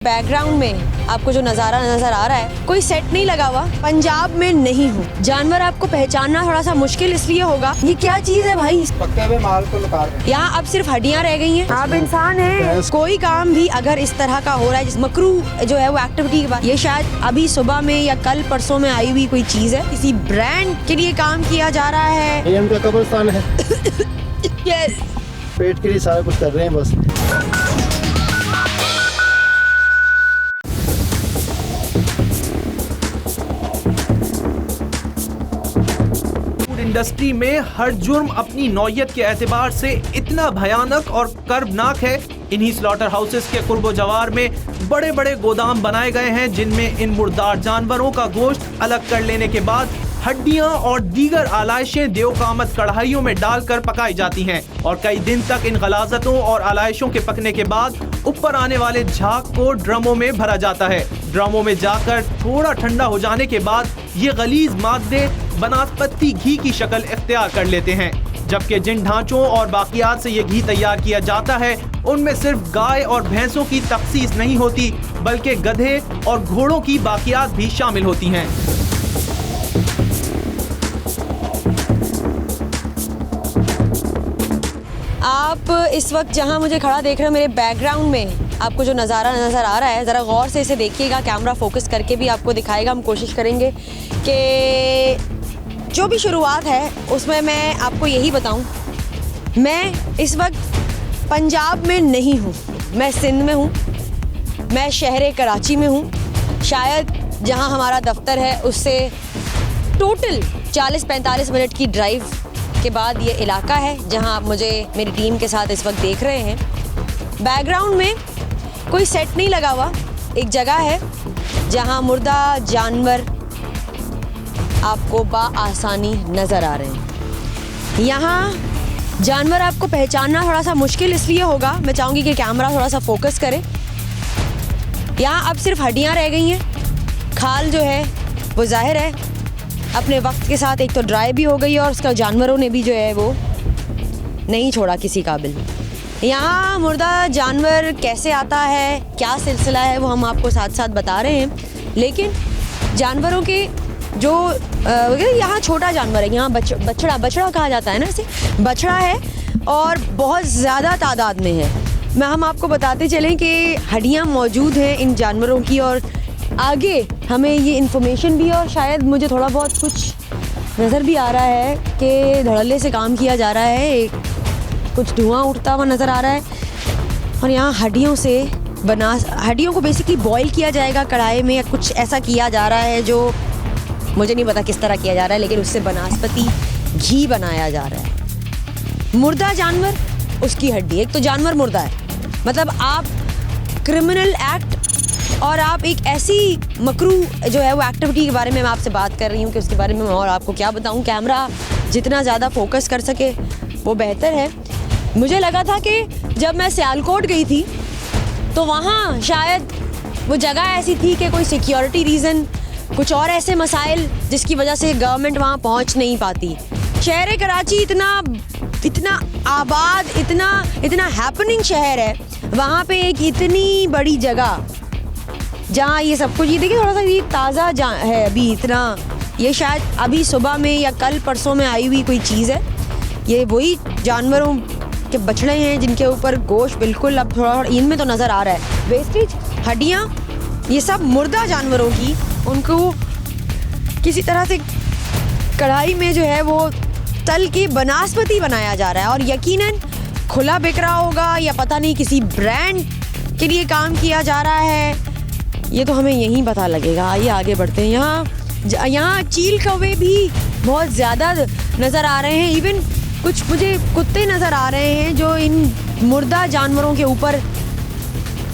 Background में आपको जो नज़ारा नजर आ रहा है, कोई सेट नहीं लगा हुआ। पंजाब में नहीं हूँ। जानवर आपको पहचानना थोड़ा सा मुश्किल इसलिए होगा। ये क्या चीज है भाई? पक्के हुए माल को लगा रहे हैं। यहाँ अब सिर्फ हड्डियाँ रह गई हैं। आप इंसान हैं। कोई काम भी अगर इस तरह का हो रहा है, जिस मकरू जो है वो एक्टिविटी के बाद, ये शायद अभी सुबह में या कल परसों में आई हुई कोई चीज है। किसी ब्रांड के लिए काम किया जा रहा है। ये उनका कब्रिस्तान है। यस। पेट के लिए सारा कुछ कर रहे हैं बस। इंडस्ट्री में हर जुर्म अपनी नौयत के एतबार से इतना भयानक और कर्बनाक है। इन्हीं स्लॉटर हाउसेस के कुर्बो जवार में बड़े बड़े गोदाम बनाए गए हैं, जिनमें इन मुर्दार जानवरों का गोश्त अलग कर लेने के बाद हड्डियां और दीगर आलाइशें देवकामत कढ़ाइयों में डालकर पकाई जाती हैं और कई दिन तक इन गलाजतों और आलाइशों के पकने के बाद ऊपर आने वाले झाग को ड्रमों में भरा जाता है। ड्रमों में जाकर थोड़ा ठंडा हो जाने के बाद ये गलीज मादे बनास्पति घी की शक्ल इख्तियार कर लेते हैं, जबकि जिन ढांचों और बाकियात से ये घी तैयार किया जाता है उनमें सिर्फ गाय और भैंसों की तखसीस नहीं होती, बल्कि गधे और घोड़ों की बाकियात भी शामिल होती हैं। आप इस वक्त जहां मुझे खड़ा देख रहे हो, मेरे बैकग्राउंड में आपको जो नज़ारा नज़र आ रहा है, ज़रा गौर से इसे देखिएगा। कैमरा फोकस करके भी आपको दिखाएगा। हम कोशिश करेंगे कि जो भी शुरुआत है उसमें मैं आपको यही बताऊं, मैं इस वक्त पंजाब में नहीं हूं, मैं सिंध में हूं, मैं शहर कराची में हूं। शायद जहां हमारा दफ्तर है उससे टोटल 40-45 मिनट की ड्राइव के बाद ये इलाका है जहां आप मुझे मेरी टीम के साथ इस वक्त देख रहे हैं। बैकग्राउंड में कोई सेट नहीं लगा हुआ। एक जगह है जहां मुर्दा जानवर आपको आसानी नज़र आ रहे हैं। यहाँ जानवर आपको पहचानना थोड़ा सा मुश्किल इसलिए होगा, मैं चाहूँगी कि कैमरा थोड़ा सा फोकस करे। यहाँ अब सिर्फ हड्डियाँ रह गई हैं। खाल जो है वो जाहिर है अपने वक्त के साथ एक तो ड्राई भी हो गई है और उसका जानवरों ने भी जो है वो नहीं छोड़ा किसी काबिल। यहाँ मुर्दा जानवर कैसे आता है, क्या सिलसिला है, वो हम आपको साथ साथ बता रहे हैं। लेकिन जानवरों के जो यहाँ छोटा जानवर है, यहाँ बछड़ा कहा जाता है ना, इसे बछड़ा है और बहुत ज़्यादा तादाद में है। हम आपको बताते चलें कि हड्डियाँ मौजूद हैं इन जानवरों की और आगे हमें ये इन्फॉर्मेशन भी है और शायद मुझे थोड़ा बहुत कुछ नज़र भी आ रहा है कि धड़ल्ले से काम किया जा रहा है। कुछ धुआं उठता हुआ नज़र आ रहा है और यहाँ हड्डियों को बेसिकली बॉईल किया जाएगा कढ़ाई में या कुछ ऐसा किया जा रहा है जो मुझे नहीं पता किस तरह किया जा रहा है, लेकिन उससे बनास्पति घी बनाया जा रहा है। मुर्दा जानवर, उसकी हड्डी। एक तो जानवर मुर्दा है, मतलब आप क्रिमिनल एक्ट और आप एक ऐसी मकरू जो है वो एक्टिविटी के बारे में मैं आपसे बात कर रही हूँ कि उसके बारे में मैं और आपको क्या बताऊँ। कैमरा जितना ज़्यादा फोकस कर सके वो बेहतर है। मुझे लगा था कि जब मैं सियालकोट गई थी तो वहाँ शायद वो जगह ऐसी थी कि कोई सिक्योरिटी रीज़न, कुछ और ऐसे मसाइल जिसकी वजह से गवर्नमेंट वहाँ पहुँच नहीं पाती। शहर कराची इतना आबाद, इतना हैपनिंग शहर है, वहाँ पे एक इतनी बड़ी जगह जहाँ ये सब कुछ, ये देखिए थोड़ा सा ये ताज़ा है अभी इतना, ये शायद अभी सुबह में या कल परसों में आई हुई कोई चीज़ है। ये वही जानवरों के बछड़े हैं जिनके ऊपर गोश्त बिल्कुल अब थोड़ा इनमें तो नज़र आ रहा है। वेस्टेज, हड्डियाँ, ये सब मुर्दा जानवरों की, उनको किसी तरह से कढ़ाई में जो है वो तल के बनास्पति बनाया जा रहा है और यकीनन खुला बिक रहा होगा या पता नहीं किसी ब्रांड के लिए काम किया जा रहा है, ये तो हमें यहीं पता लगेगा। आइए आगे बढ़ते हैं। यहाँ चील कौवे भी बहुत ज़्यादा नज़र आ रहे हैं। इवन कुछ मुझे कुत्ते नज़र आ रहे हैं जो इन मुर्दा जानवरों के ऊपर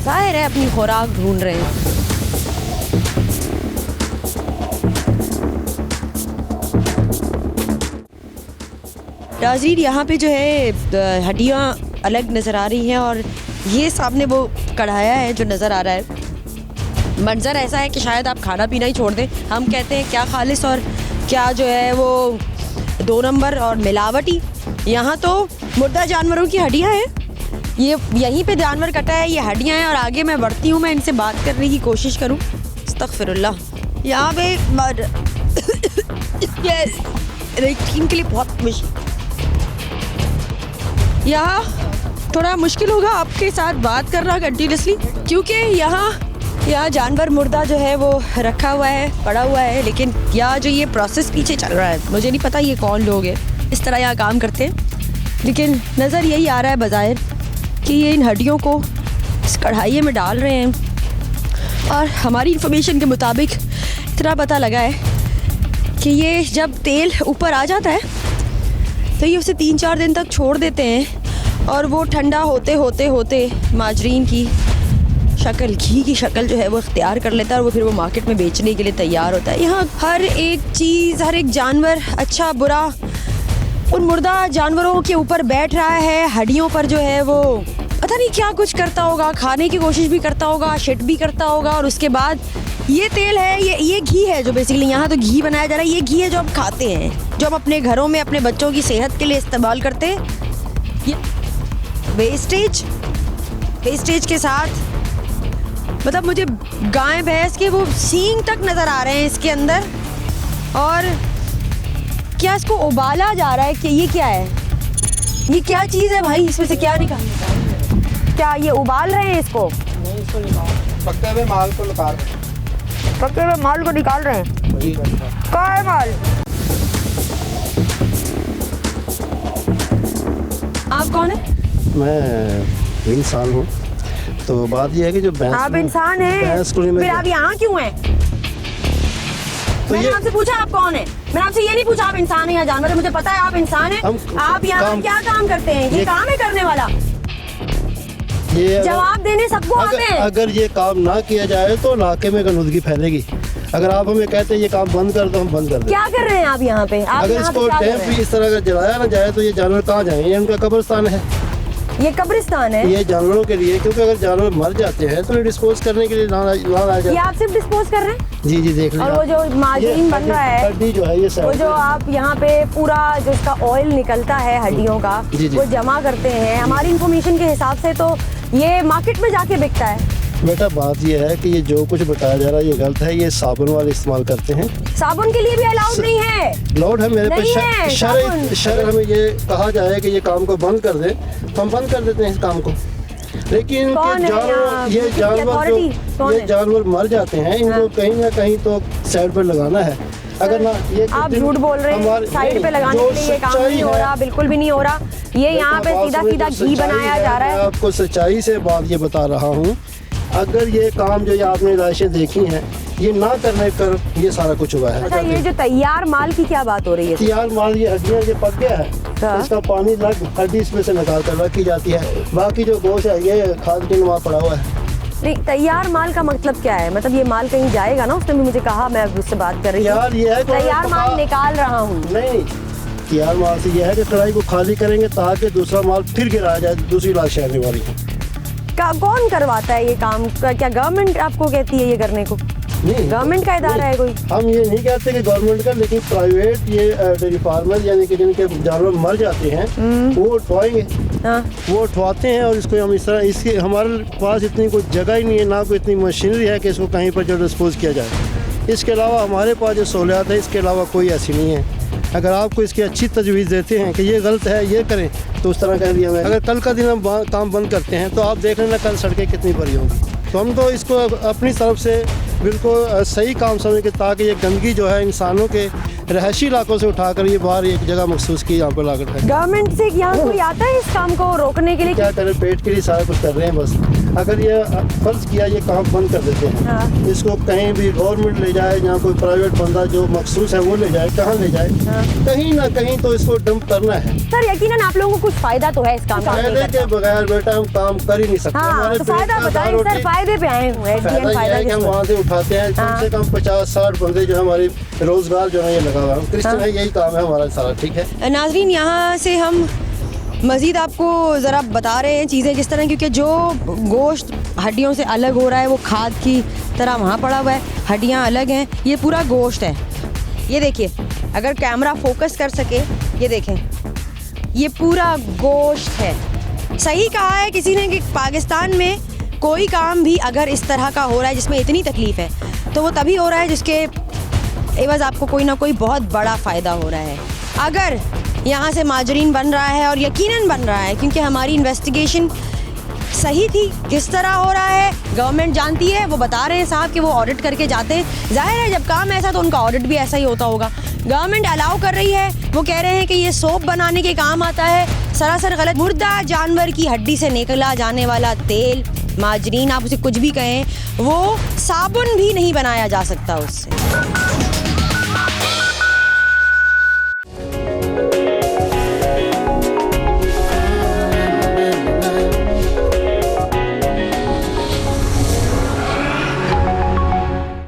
जाहिर है अपनी खुराक ढूंढ रहे हैं। नाज़रीन, यहाँ पे जो है हड्डियाँ अलग नज़र आ रही हैं और ये सामने वो कढ़ाया है जो नज़र आ रहा है। मंजर ऐसा है कि शायद आप खाना पीना ही छोड़ दें। हम कहते हैं क्या खालिस और क्या जो है वो 2 नंबर और मिलावटी। यहाँ तो मुर्दा जानवरों की हड्डियाँ हैं ये यहीं पे जानवर कटा है, ये हड्डियां हैं और आगे मैं बढ़ती हूँ, मैं इनसे बात करने की कोशिश करूँ। अस्तगफिरुल्लाह। यहाँ पे इनके लिए बहुत मुश्किल, यहाँ थोड़ा मुश्किल होगा आपके साथ बात करना कंटिन्यूसली, क्योंकि यहाँ जानवर मुर्दा जो है वो रखा हुआ है, पड़ा हुआ है, लेकिन यहाँ जो ये प्रोसेस पीछे चल रहा है, मुझे नहीं पता ये कौन लोग हैं इस तरह यहाँ काम करते हैं, लेकिन नज़र यही आ रहा है बज़ाहिर कि ये इन हड्डियों को इस कढ़ाई में डाल रहे हैं। और हमारी इंफॉर्मेशन के मुताबिक इतना पता लगा है कि ये जब तेल ऊपर आ जाता है तो ये उसे 3-4 दिन तक छोड़ देते हैं और वो ठंडा होते होते होते माजरीन की शक्ल, घी की शक्ल जो है वो इख्तियार कर लेता है और वो फिर वो मार्केट में बेचने के लिए तैयार होता है। यहाँ हर एक चीज़, हर एक जानवर, अच्छा बुरा, उन मुर्दा जानवरों के ऊपर बैठ रहा है, हड्डियों पर जो है वो पता नहीं क्या कुछ करता होगा, खाने की कोशिश भी करता होगा, शिट भी करता होगा। और उसके बाद ये तेल है, ये घी है जो बेसिकली यहाँ तो घी बनाया जा रहा है, ये घी है जो हम खाते हैं, जो हम अपने घरों में अपने बच्चों की सेहत के लिए इस्तेमाल करते हैं। ये वेस्टेज के साथ मतलब मुझे गाय भैंस के वो सींग तक नज़र आ रहे हैं इसके अंदर। और क्या इसको उबाला जा रहा है कि ये क्या है, ये क्या चीज़ है भाई, इसमें से क्या निकालना, क्या ये उबाल रहे हैं इसको? नहीं, इसको निकाल, पक्के हुए माल को निकाल रहे हैं। पके हुए माल को निकाल रहे हैं। जी, कहाँ है माल? आप कौन है? मैं इंसान हूँ। तो बात यह है कि जो भैंस, आप इंसान हैं, फिर आप यहाँ क्यों हैं? तो मैंने आपसे पूछा आप कौन है, मैंने आपसे ये नहीं पूछा आप इंसान हैं या जानवर है, मुझे पता है आप इंसान हैं। आप यहाँ क्या काम करते हैं, ये काम है करने वाला, ये जवाब देने सबको आते हैं। अगर ये काम ना किया जाए तो इलाके में गंदगी फैलेगी। अगर आप हमें कहते हैं ये काम बंद कर दो, हम बंद कर दें। क्या कर रहे हैं आप यहाँ पे? आप अगर यहाँ इसको पे क्या कर टैंक रहे भी हैं? इस तरह अगर जलाया ना जाए तो ये जानवर कहाँ जाएंगे? ये उनका कब्रिस्तान है, ये कब्रिस्तान है, ये जानवरों के लिए, क्योंकि अगर जानवर मर जाते हैं तो डिस्पोज करने के लिए ना लाया ये जाए। आप सिर्फ डिस्पोज कर रहे हैं। जी जी, देख लीजिए। और वो जो मार्जिन बन रहा है, हड्डी जो है ये वो जो आप यहाँ पे पूरा जो इसका ऑयल निकलता है हड्डियों का, जी, जी। वो जमा करते हैं। हमारी इंफॉर्मेशन के हिसाब से तो ये मार्केट में जाके बिकता है। बेटा बात ये है कि ये जो कुछ बताया जा रहा है ये गलत है। ये साबुन वाले इस्तेमाल करते हैं, साबुन के लिए भी अलाउड नहीं है। लॉर्ड है मेरे नहीं है, पे साबुन। शर हमें ये कहा जाए कि ये काम को बंद कर दे तो हम बंद कर देते हैं इस काम को। लेकिन कौन है यहाँ? ये जानवर जो कौन ये है? जानवर मर जाते हैं, इनको कहीं ना कहीं तो साइड पर लगाना है। अगर ना ये आप झूठ बोल रहे हैं, साइड पे लगाने के लिए ये काम नहीं हो रहा, बिल्कुल भी नहीं हो रहा। ये यहाँ पे सीधा सीधा घी बनाया जा रहा है। मैं आपको सच्चाई से बात ये बता रहा हूँ। अगर ये काम जो ये आपने लाशें देखी हैं, ये ना करने कर ये सारा कुछ हुआ है। अच्छा, ये जो तैयार माल की क्या बात हो रही है? तैयार माल ये हड्डियाँ ये पक गया है, हाँ। इसका पानी लग हड्डी इसमें से निकाल कर रखी जाती है। बाकी जो गोश्त है ये खाद के नुमा पड़ा हुआ है। नहीं, तैयार माल का मतलब क्या है? मतलब ये माल कहीं जाएगा ना? उसने भी मुझे कहा, मैं उससे बात कर रही हूँ। तैयार ये है कि तैयार माल निकाल रहा हूँ। नहीं, तैयार माल से ये है कि कढ़ाई को खाली करेंगे ताकि दूसरा माल फिर गिराया जाए, दूसरी लाश आने वाली है। कौन करवाता है ये काम? क्या गवर्नमेंट आपको कहती है ये करने को? नहीं, गवर्नमेंट का इदारा है कोई? हम ये नहीं कहते कि गवर्नमेंट का, लेकिन प्राइवेट ये डेयरी फार्मर यानी कि जिनके जानवर मर जाते हैं वो उठवाएंगे। हाँ। वो उठवाते हैं और इसको हम इस तरह, इसके हमारे पास इतनी कोई जगह ही नहीं है, ना कोई इतनी मशीनरी है कि इसको कहीं पर जो डिस्पोज किया जाए। इसके अलावा हमारे पास जो सहूलियात है इसके अलावा कोई ऐसी नहीं है। अगर आपको इसकी अच्छी तजवीज़ देते हैं कि ये गलत है, ये करें, तो उस तरह कह दिया मैं। अगर कल का दिन हम काम बंद करते हैं तो आप देख लेना कल सड़कें कितनी भरी होंगी। तो हम तो इसको अपनी तरफ से बिल्कुल सही काम समझ, ताकि ये गंदगी जो है इंसानों के रहायशी इलाकों से उठाकर ये बाहर एक जगह मखसूस की यहाँ पर लागत है। गवर्नमेंट से यहाँ कोई आता है इस काम को रोकने के लिए? क्या करें, पेट के लिए सारा कुछ कर रहे हैं बस। अगर ये फर्ज किया ये काम बंद कर देते हैं, हाँ। इसको कहीं भी गवर्नमेंट ले जाए, जहाँ कोई प्राइवेट बंदा जो मखसूस है वो ले जाए, कहाँ ले जाए, हाँ। कहीं ना कहीं तो इसको डंप करना है। सर यकीनन आप लोगों को कुछ फायदा तो है इस काम का? फायदे के बगैर बेटा हम काम कर ही नहीं सकते। हाँ, हमारे तो पेट फायदा का बताएं दाल सर, रोटी- फायदे पे आए हुए हैं। फायदा ये है कि हम वहाँ से उठाते हैं, कम से कम 50-60 बंदे जो है हमारे रोजगार जो है ये लगा हुआ है। क्रिश्चियन है, यही काम है हमारा सारा। ठीक है नाजरीन, यहाँ से हम मज़ीद आपको ज़रा बता रहे हैं चीज़ें किस तरह, क्योंकि जो गोश्त हड्डियों से अलग हो रहा है वो खाद की तरह वहाँ पड़ा हुआ है, हड्डियाँ अलग हैं, ये पूरा गोश्त है। ये देखिए, अगर कैमरा फोकस कर सके, ये देखें, ये पूरा गोश्त है, सही कहा है किसी ने कि पाकिस्तान में कोई काम भी अगर इस तरह का हो रहा है जिसमें इतनी तकलीफ है, तो वो तभी हो रहा है जिसके एवज आपको कोई ना कोई बहुत बड़ा फ़ायदा हो रहा है। अगर यहाँ से माजरीन बन रहा है, और यकीनन बन रहा है क्योंकि हमारी इन्वेस्टिगेशन सही थी, किस तरह हो रहा है गवर्नमेंट जानती है, वो बता रहे हैं साहब कि वो ऑडिट करके जाते हैं। जाहिर है जब काम ऐसा तो उनका ऑडिट भी ऐसा ही होता होगा। गवर्नमेंट अलाउ कर रही है, वो कह रहे हैं कि ये सोप बनाने के काम आता है, सरासर गलत। मुर्दा जानवर की हड्डी से निकला जाने वाला तेल, माजरीन आप उसे कुछ भी कहें, वो साबुन भी नहीं बनाया जा सकता उससे।